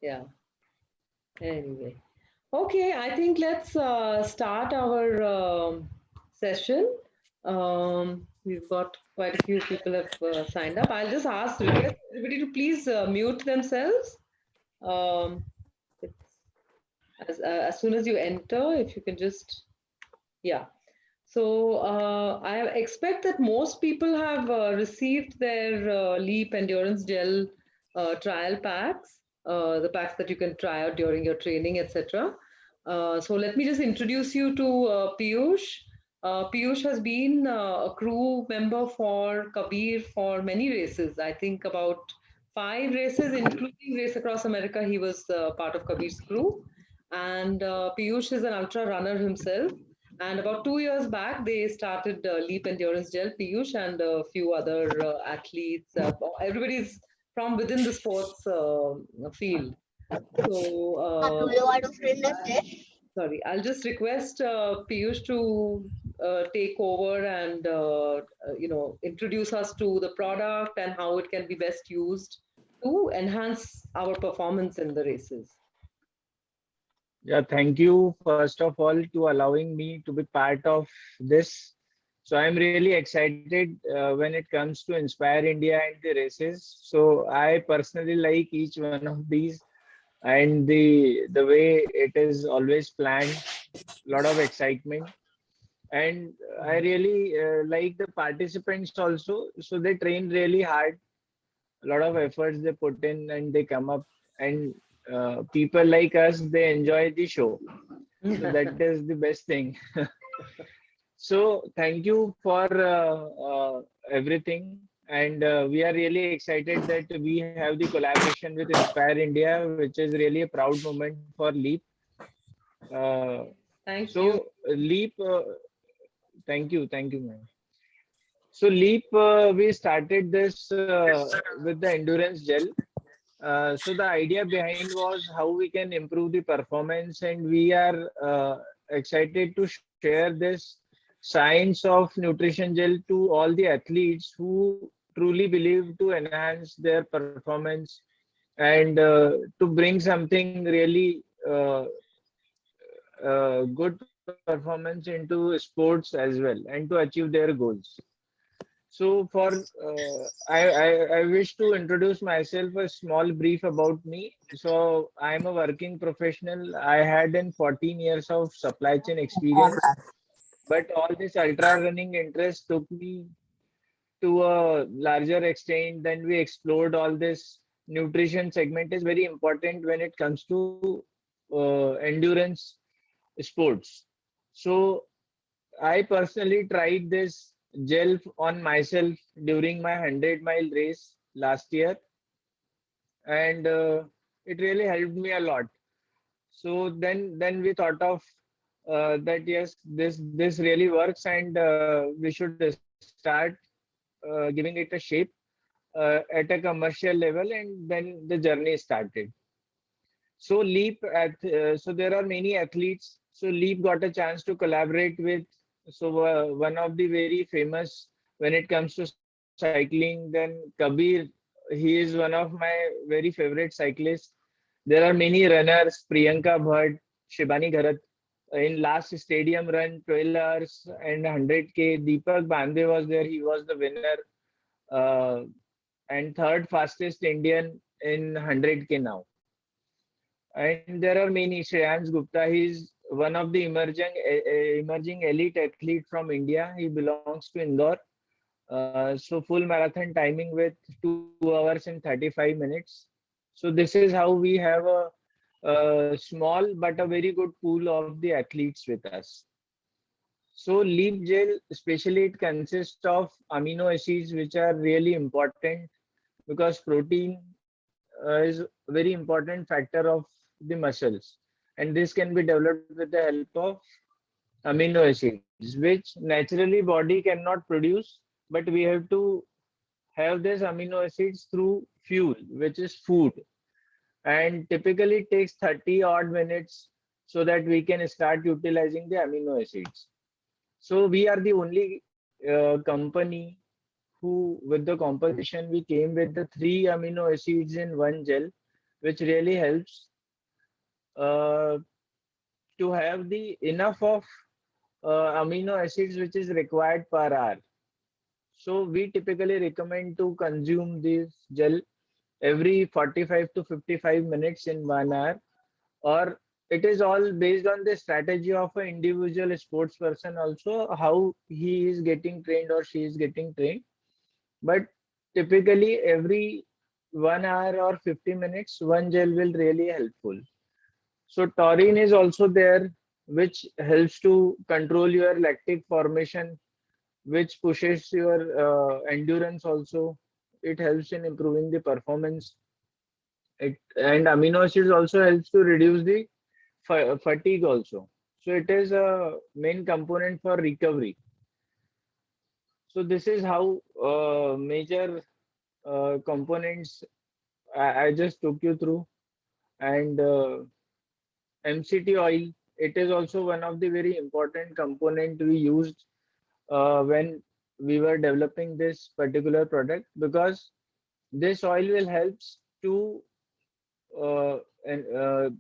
Yeah. Anyway. Okay, I think let's start our session. We've got quite a few people have signed up. I'll just request everybody to please mute themselves. Um, it's as soon as you enter, if you can just, yeah. So I expect that most people have received their Leap Endurance Gel trial packs, the packs that you can try out during your training, etc. So let me just introduce you to Piyush. Piyush has been a crew member for Kabir for many races. I think about 5 races, including Race Across America. He was part of Kabir's crew. And Piyush is an ultra runner himself. And about 2 years back, they started Leap Endurance Gel, Piyush, and a few other athletes. Everybody's from within the sports field. So, sorry, I'll just request Piyush to take over and introduce us to the product and how it can be best used to enhance our performance in the races. Yeah, thank you first of all to allowing me to be part of this. So I'm really excited when it comes to Inspire India and the races. So I personally like each one of these, and the way it is always planned, a lot of excitement. And I really like the participants also. So they train really hard, a lot of efforts they put in, and they come up, and people like us, they enjoy the show. So that is the best thing. So thank you for everything. And we are really excited that we have the collaboration with Inspire India, which is really a proud moment for Leap. Uh, Thank you. so Leap, thank you, ma'am. So Leap, we started this with the endurance gel. So the idea behind was how we can improve the performance, and we are excited to share this science of nutrition gel to all the athletes who truly believe to enhance their performance and to bring something really good performance into sports as well, and to achieve their goals. So I wish to introduce myself, a small brief about me. So I'm a working professional. I had in 14 years of supply chain experience, but all this ultra running interest took me to a larger extent. Then we explored all this nutrition segment is very important when it comes to endurance sports. So I personally tried this gel on myself during my 100-mile race last year, and it really helped me a lot. So then we thought of that yes, this really works, and we should start giving it a shape at a commercial level, and then the journey started. So so there are many athletes. So Leap got a chance to collaborate with one of the very famous when it comes to cycling. Then Kabir, he is one of my very favorite cyclists. There are many runners, Priyanka Bhatt, Shibani Garat. In last stadium run, 12 hours and 100K, Deepak Bande was there. He was the winner, uh, and third fastest Indian in 100K now. And there are many. Shreyans Gupta, he is one of the emerging elite athlete from India. He belongs to Indore. So full marathon timing with 2 hours and 35 minutes. So this is how we have a small but a very good pool of the athletes with us. So leaf gel, especially it consists of amino acids which are really important because protein is very important factor of the muscles, and this can be developed with the help of amino acids which naturally body cannot produce, but we have to have this amino acids through fuel, which is food, and typically it takes 30 odd minutes so that we can start utilizing the amino acids. So we are the only company who, with the composition, we came with the three amino acids in one gel. which really helps uh, to have the enough of amino acids which is required per hour. So we typically recommend to consume this gel every 45 to 55 minutes in 1 hour, or it is all based on the strategy of an individual sports person also, how he is getting trained or she is getting trained. But typically every 1 hour or 50 minutes, one gel will really helpful. So taurine is also there, which helps to control your lactic formation, which pushes your endurance also. It helps in improving the performance. And amino acids also helps to reduce the fatigue also. So it is a main component for recovery. So this is how major components I just took you through. And MCT oil, it is also one of the very important component we used when we were developing this particular product, because this oil will helps to uh, and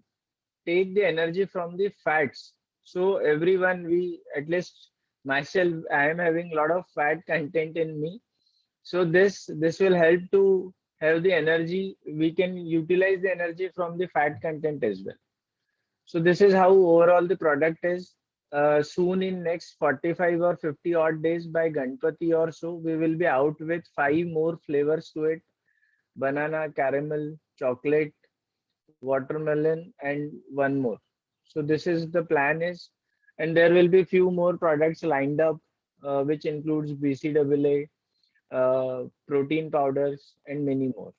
take the energy from the fats. So everyone, we, at least myself, I am having a lot of fat content in me. So this will help to have the energy. We can utilize the energy from the fat content as well. So this is how overall the product is. Soon in next 45 or 50 odd days by Ganpati or so, we will be out with 5 more flavors to it: banana, caramel, chocolate, watermelon, and one more. So this is the plan is, and there will be few more products lined up, which includes BCAA, protein powders, and many more.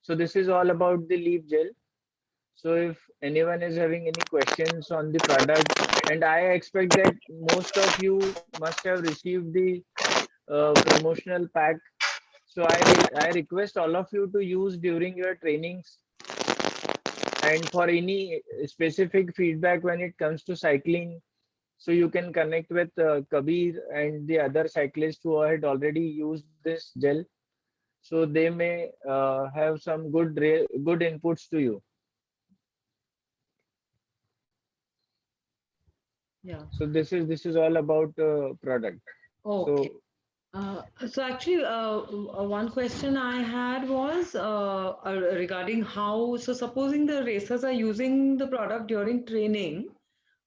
So this is all about the leaf gel. So if anyone is having any questions on the product, and I expect that most of you must have received the promotional pack. So I request all of you to use during your trainings, and for any specific feedback when it comes to cycling, so you can connect with Kabir and the other cyclists who had already used this gel. So they may have some good inputs to you. Yeah. So this is all about product. Okay. So So actually, one question I had was regarding how, so supposing the racers are using the product during training,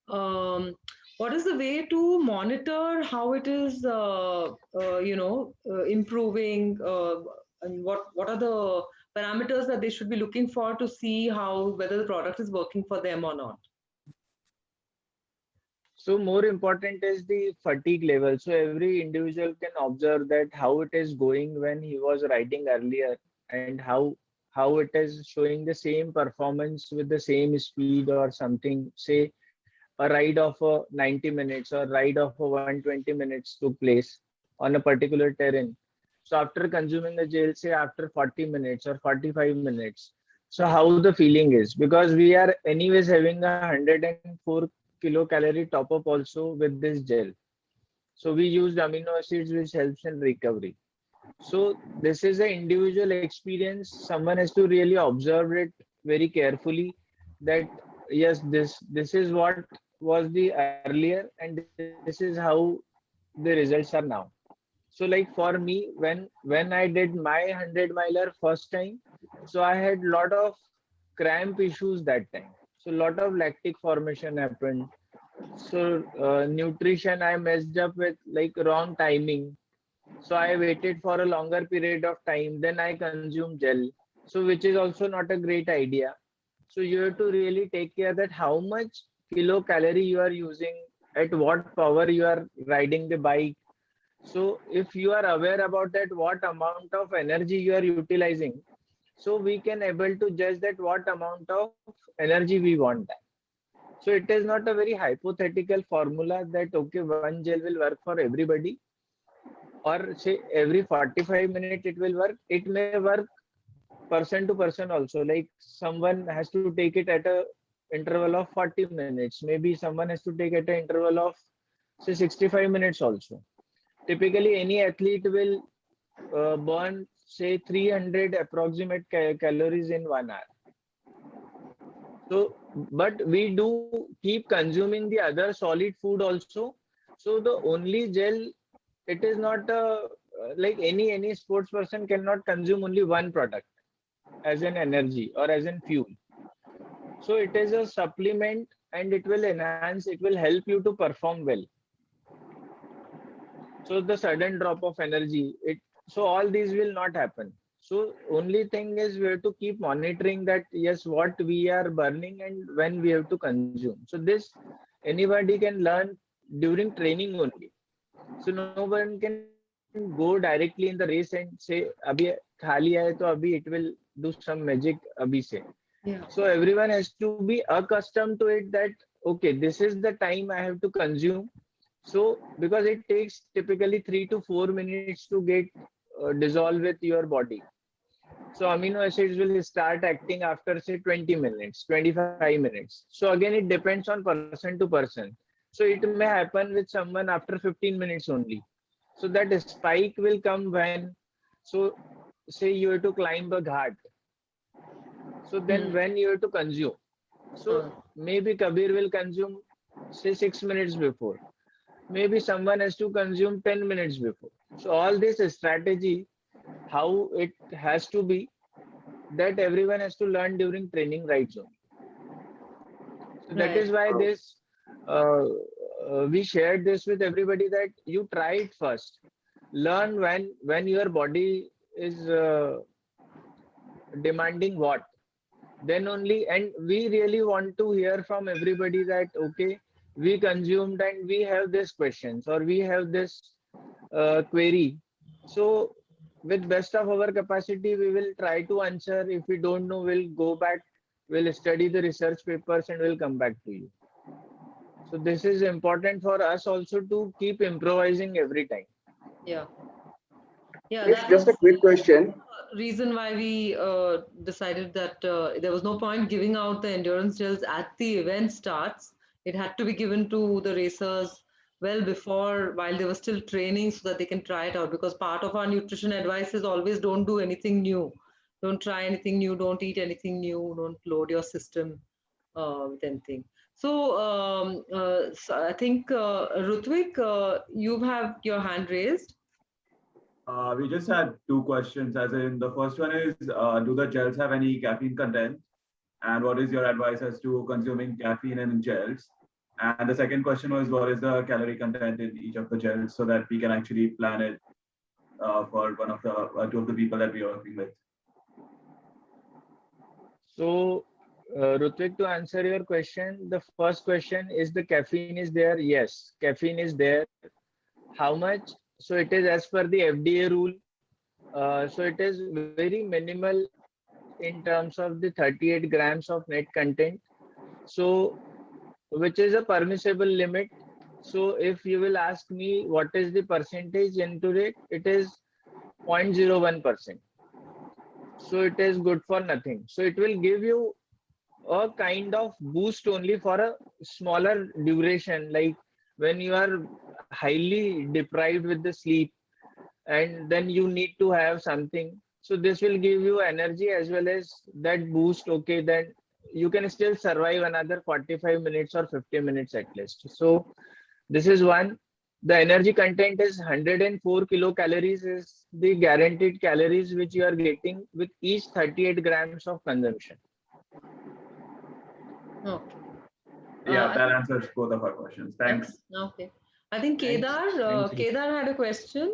um, what is the way to monitor how it is, improving, and what are the parameters that they should be looking for to see how whether the product is working for them or not? So more important is the fatigue level. So every individual can observe that how it is going when he was riding earlier, and how it is showing the same performance with the same speed or something. Say a ride of 90 minutes or ride of 120 minutes took place on a particular terrain. So after consuming the gel, say after 40 minutes or 45 minutes, so how the feeling is, because we are anyways having 104 kilocalorie top up also with this gel. So we used amino acids which helps in recovery. So this is an individual experience. Someone has to really observe it very carefully, that yes, this is what was the earlier, and this is how the results are now. So like for me, when I did my 100 miler first time, so I had lot of cramp issues that time. So lot of lactic formation happened. So nutrition I messed up with, like wrong timing. So I waited for a longer period of time, then I consumed gel. So which is also not a great idea. So you have to really take care that how much kilocalorie you are using, at what power you are riding the bike. So if you are aware about that, what amount of energy you are utilizing, so we can able to judge that what amount of energy we want that. So it is not a very hypothetical formula that okay, one gel will work for everybody, or say every 45 minutes it will work. It may work person to person also. Like someone has to take it at a interval of 40 minutes. Maybe someone has to take at an interval of say 65 minutes also. Typically, any athlete will burn say 300 approximate calories in 1 hour. So, but we do keep consuming the other solid food also. So the only gel, it is not like any sports person cannot consume only one product as an energy or as an fuel. So it is a supplement and it will enhance, it will help you to perform well. So the sudden drop of energy, so all these will not happen. So only thing is we have to keep monitoring that yes, what we are burning and when we have to consume. So this anybody can learn during training only. So no one can go directly in the race and say abhi khali hai to abhi it will do some magic abhi se. Yeah. So everyone has to be accustomed to it that okay, this is the time I have to consume. So because it takes typically 3 to 4 minutes to get dissolve with your body. So amino acids will start acting after say 20 minutes, 25 minutes. So again, it depends on person to person. So it may happen with someone after 15 minutes only. So that spike will come when, so say you have to climb a ghat. So then Hmm. when you have to consume. So Uh, maybe Kabir will consume say 6 minutes before. Maybe someone has to consume 10 minutes before. So all this strategy, how it has to be, that everyone has to learn during training right zone. So that right. is why this uh, we shared this with everybody that you try it first. Learn when your body is demanding what. Then only, and we really want to hear from everybody that okay, we consumed and we have this questions or we have this query. So with best of our capacity, we will try to answer. If we don't know, we'll go back, we'll study the research papers and we'll come back to you. So this is important for us also to keep improvising every time. Yeah. Yeah, Yes, that just was a quick question. reason why we decided that there was no point giving out the endurance gels at the event starts. It had to be given to the racers well before, while they were still training, so that they can try it out. Because part of our nutrition advice is always don't do anything new, don't try anything new, don't eat anything new, don't load your system with anything. So I think Rutvik, you have your hand raised. We just had two questions. As in, the first one is, do the gels have any caffeine content? And what is your advice as to consuming caffeine in gels? And the second question was, what is the calorie content in each of the gels so that we can actually plan it for one of the two of the people that we are working with? So, Rutvik, to answer your question, the first question is the caffeine is there? Yes, caffeine is there. How much? So it is as per the FDA rule. So it is very minimal in terms of the 38 grams of net content. So which is a permissible limit. So if you will ask me what is the percentage into it, it is 0.01%. So it is good for nothing. So it will give you a kind of boost only for a smaller duration, like when you are highly deprived with the sleep and then you need to have something. So this will give you energy as well as that boost. Okay, then you can still survive another 45 minutes or 50 minutes at least. So this is one. The energy content is 104 kilocalories is the guaranteed calories which you are getting with each 38 grams of consumption. Okay. Yeah, I that think answers both of our questions. Thanks. okay. I think Thanks. Thank you. Kedar had a question.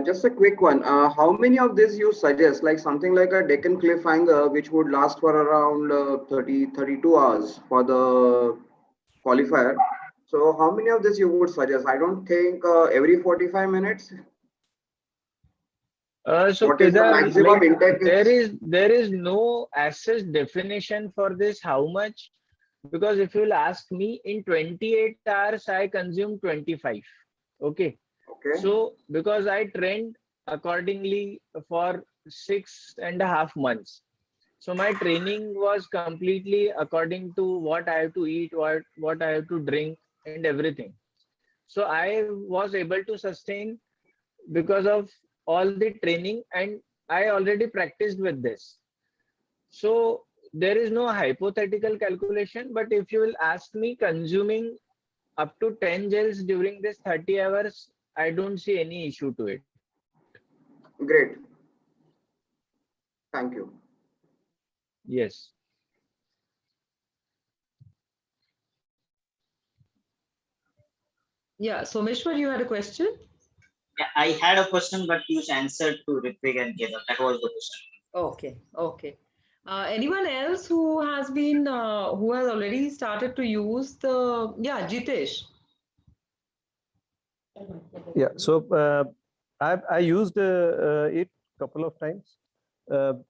Just a quick one. How many of these you suggest? Like something like a Deccan Cliffhanger, which would last for around 32 hours for the qualifier. So how many of this you would suggest? I don't think every 45 minutes. So What is the Kedar, maximum like intake? there is no as such definition for this how much, because if you'll ask me in 28 hours I consume 25. Okay. Okay. So because I trained accordingly for 6.5 months. So my training was completely according to what I have to eat, what I have to drink and everything. So I was able to sustain because of all the training and I already practiced with this. So there is no hypothetical calculation, but if you will ask me, consuming up to 10 gels during this 30 hours, I don't see any issue to it. Great. Thank you. Yes. Yeah, Someshwar, you had a question? Yeah, I had a question, but you answered to Ritvik and Kedar. That was the question. Okay, okay. Anyone else who has been, who has already started to use the, yeah, Jitesh. Yeah, so I used it couple of times, but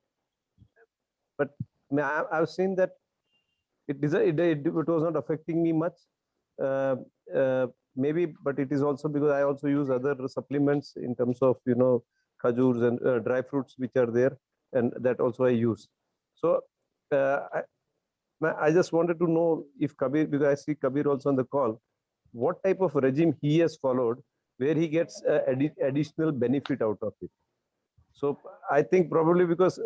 I've seen that it was not affecting me much. Maybe, but it is also because I also use other supplements in terms of khajurs and dry fruits which are there, and that also I use. So I just wanted to know if Kabir, because I see Kabir also on the call, what type of regime he has followed where he gets additional benefit out of it. So I think probably because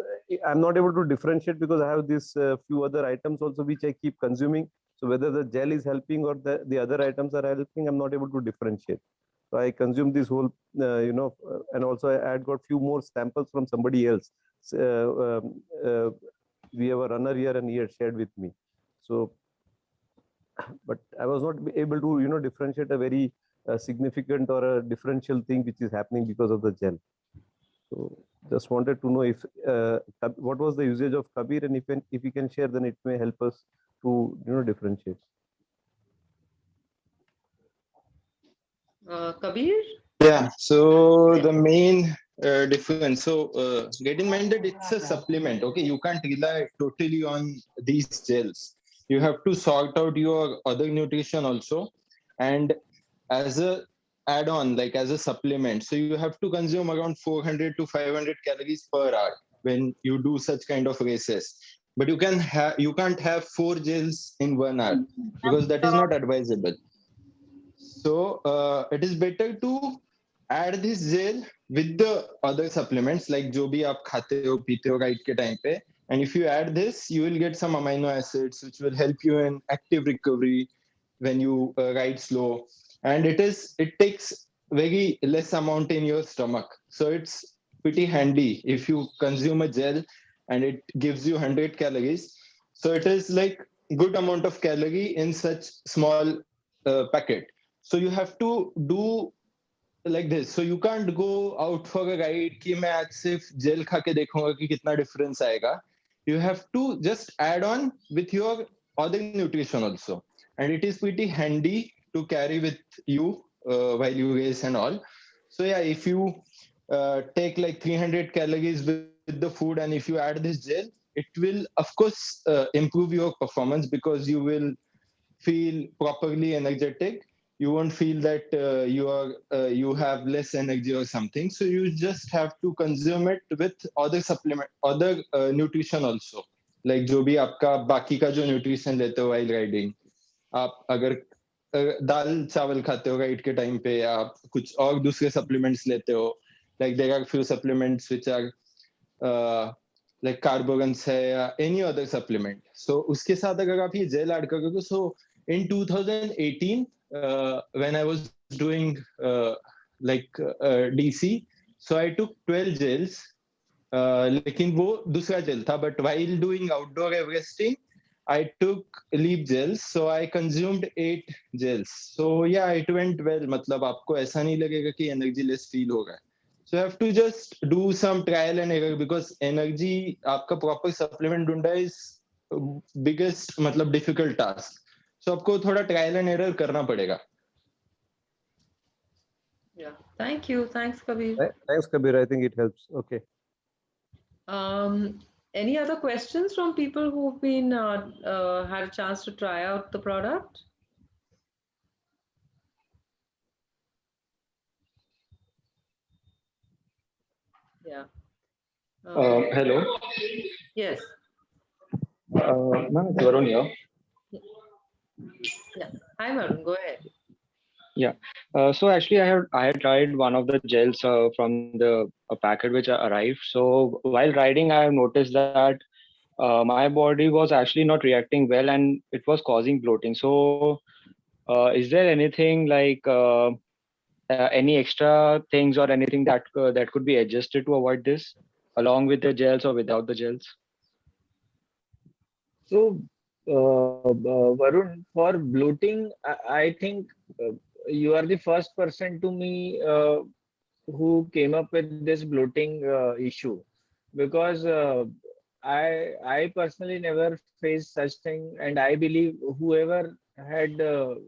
I'm not able to differentiate, because I have these few other items also which I keep consuming. So whether the gel is helping or the other items are helping, I'm not able to differentiate. So I consume this whole, and also I had got few more samples from somebody else. We have a runner here and he had shared with me. So, but I was not able to, differentiate a very significant or a differential thing which is happening because of the gel. So just wanted to know if what was the usage of Kabir, and if you can share, then it may help us to differentiate. Kabir? Yeah, so the main difference, so get in mind that it's a supplement, okay? You can't rely totally on these gels. You have to sort out your other nutrition also, and as a add-on, like as a supplement, so you have to consume around 400 to 500 calories per hour when you do such kind of races. But you can't have 4 gels in 1 hour, because that is not advisable. So it is better to add this gel with the other supplements, like जो भी आप खाते हो पीते हो right के time पे, and if you add this, you will get some amino acids which will help you in active recovery when you ride slow, and it takes very less amount in your stomach, so it's pretty handy if you consume a gel and it gives you 100 calories. So it is like good amount of calorie in such small packet. So you have to do like this. So you can't go out for a ride कि मैं आज सिर्फ jail खा के देखूंगा कि कितना difference आएगा. You have to just add on with your other nutrition also, and it is pretty handy to carry with you while you race and all. So yeah, if you take like 300 calories with the food, and if you add this gel, it will of course improve your performance, because you will feel properly energetic. You won't feel that you have less energy or something. So you just have to consume it with other supplement, other nutrition also. Like जो भी आपका बाकी का जो nutrition लेते हो while riding, आप अगर दाल चावल खाते हो राइड के टाइम पे, या कुछ और दूसरे supplements लेते हो, like there are few supplements which are like carbogens है या any other supplement. So उसके साथ अगर आप ये gel add करोगे, so in 2018 when I was doing DC, so I took 12 gels, लेकिन वो दूसरा gel था, but while doing outdoor Everesting, I took leaf gels, so I consumed 8 gels. So yeah, it went well. मतलब आपको ऐसा नहीं लगेगा कि energy less feel हो रहा है. So you have to just do some trial and error, because energy आपका proper supplement ढूंढना is biggest मतलब difficult task. So आपको थोड़ा trial and error करना पड़ेगा. Yeah, thank you. Thanks, Kabir. Thanks, Kabir. I think it helps. Okay. Any other questions from people who've been had a chance to try out the product? Yeah. Hello. Yes. Ma'am, it's Varun here. Yeah. Hi, Varun. Go ahead. Yeah. So actually, I had tried one of the gels from the packet which arrived. So while riding, I have noticed that my body was actually not reacting well, and it was causing bloating. So, is there anything like any extra things or anything that could be adjusted to avoid this, along with the gels or without the gels? So, Varun, for bloating, I think you are the first person to me who came up with this bloating issue, because I personally never faced such thing, and I believe whoever had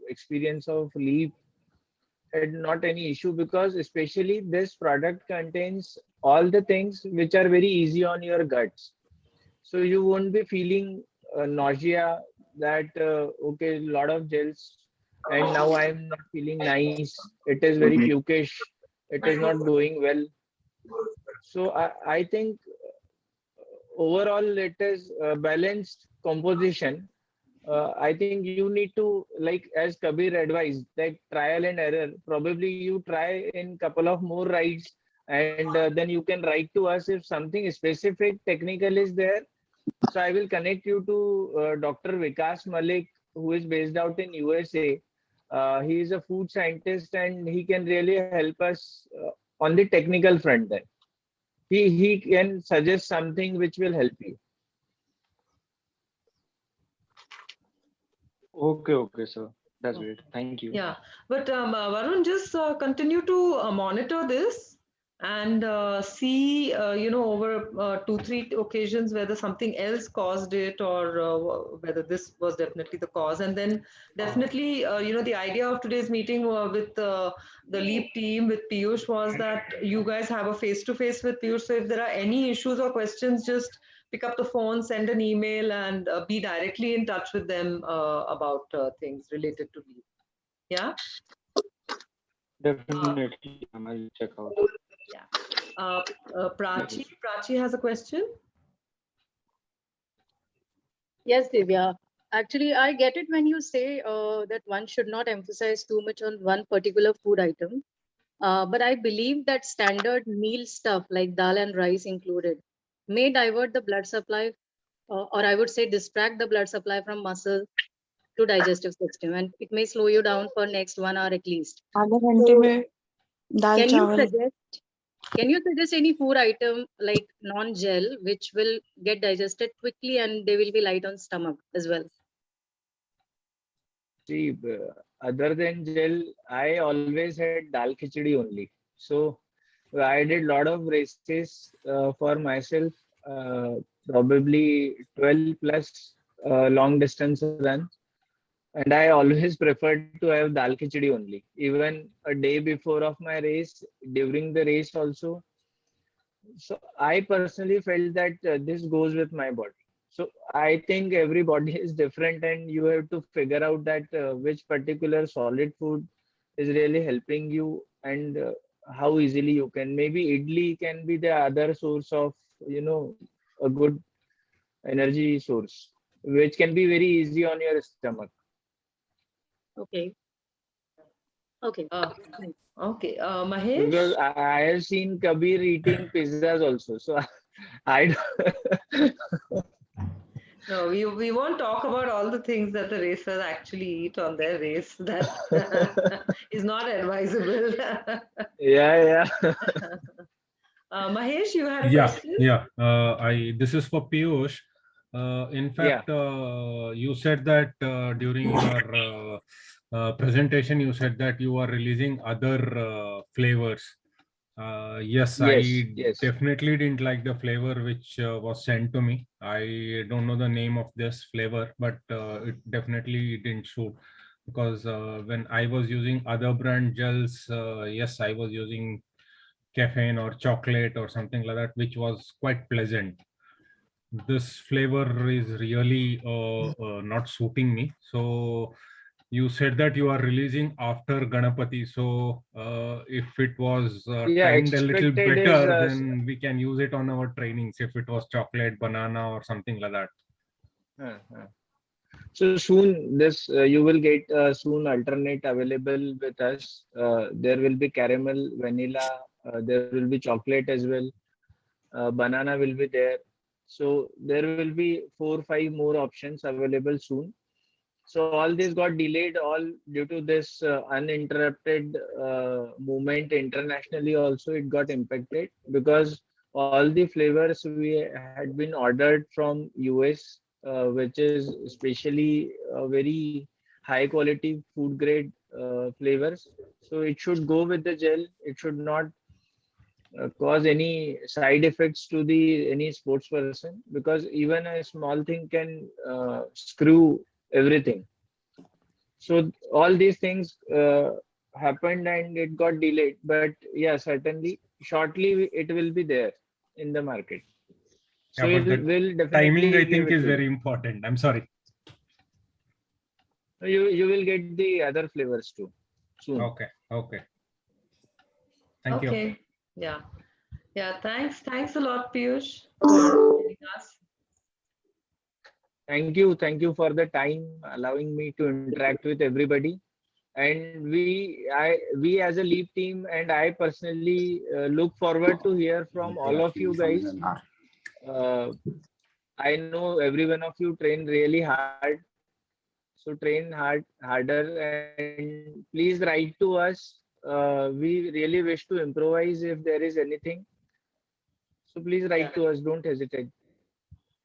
experience of leaf had not any issue, because especially this product contains all the things which are very easy on your guts. So you won't be feeling nausea that okay, a lot of gels and now I'm not feeling nice. It is very pukish. It is not going well. So I think overall it is a balanced composition. I think you need to, like as Kabir advised, like trial and error. Probably you try in couple of more rides, and then you can write to us if something specific technical is there. So I will connect you to Dr. Vikas Malik, who is based out in USA. He is a food scientist and he can really help us on the technical front. Then he can suggest something which will help you. Okay, sir. That's great. Thank you. Yeah, but Varun, just continue to monitor this and see, over 2, 3 occasions whether something else caused it, or whether this was definitely the cause. And then definitely, the idea of today's meeting with the LEAP team, with Piyush, was that you guys have a face-to-face with Piyush. So if there are any issues or questions, just pick up the phone, send an email, and be directly in touch with them about things related to LEAP. Yeah. Definitely, I'll check out. Yeah. Prachi has a question. Yes, Divya. Actually, I get it when you say that one should not emphasize too much on one particular food item. But I believe that standard meal stuff like dal and rice included may divert the blood supply, or I would say distract the blood supply from muscle to digestive system, and it may slow you down for next 1 hour at least. आधे घंटे So में दाल can you चावल suggest any food item like non-gel which will get digested quickly and they will be light on stomach as well? See, other than gel, I always had dal khichdi only. So I did lot of races for myself, probably 12 plus long distance runs. And I always preferred to have dal khichdi only. Even a day before of my race, during the race also. So I personally felt that this goes with my body. So I think every body is different, and you have to figure out that which particular solid food is really helping you, and how easily you can. Maybe idli can be the other source of, a good energy source, which can be very easy on your stomach. Okay. Okay. Okay. Mahesh? Because I have seen Kabir eating pizzas also. So I No, we won't talk about all the things that the racers actually eat on their race. That is not advisable. yeah. Mahesh, you had a question? Yeah. This is for Piyush. In fact, you said that during your presentation, you said that you are releasing other flavors. Yes, I definitely didn't like the flavor which was sent to me. I don't know the name of this flavor, but it definitely didn't suit, because when I was using other brand gels, yes, I was using caffeine or chocolate or something like that, which was quite pleasant. This flavor is really not suiting me. So you said that you are releasing after Ganapati. So if it was timed a little better, then we can use it on our trainings. If it was chocolate, banana, or something like that. So soon this you will get soon alternate available with us. There will be caramel, vanilla, there will be chocolate as well. Banana will be there. So there will be 4-5 more options available soon. So all this got delayed all due to this uninterrupted movement internationally. Also, it got impacted because all the flavors we had been ordered from US, which is especially very high quality food grade flavors. So it should go with the gel. It should not cause any side effects to the any sports person, because even a small thing can screw everything. So all these things happened and it got delayed, but yeah, certainly shortly it will be there in the market. So Yeah, it but the will timing, definitely I give think, it is to you. very important. I'm sorry. You will get the other flavors too soon. Okay. Okay. Thank you. Okay. Yeah. Yeah. Thanks a lot, Piyush, for joining us. Thank you for the time allowing me to interact with everybody. And we as a Leap team and I personally look forward to hear from all of you guys. Uh, I know every one of you train really hard, so train harder, and please write to us. We really wish to improvise if there is anything. So please write to us. Don't hesitate.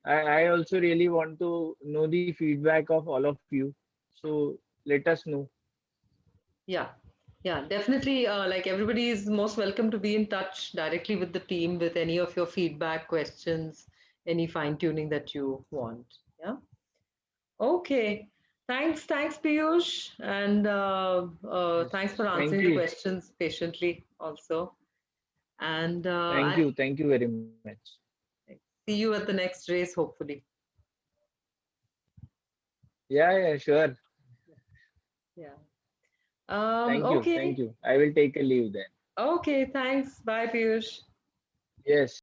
I also really want to know the feedback of all of you. So let us know. Yeah. Yeah, definitely. Like everybody is most welcome to be in touch directly with the team with any of your feedback, questions, any fine tuning that you want. Yeah. Okay. Thanks, Piyush, and thanks for Thank answering the you. questions patiently also. And Thank I'll you. Thank you very much. see you at the next race, hopefully. Yeah, sure. Yeah. Thank Okay. you. I will take a leave then. Okay. Thanks. Bye, Piyush. Yes.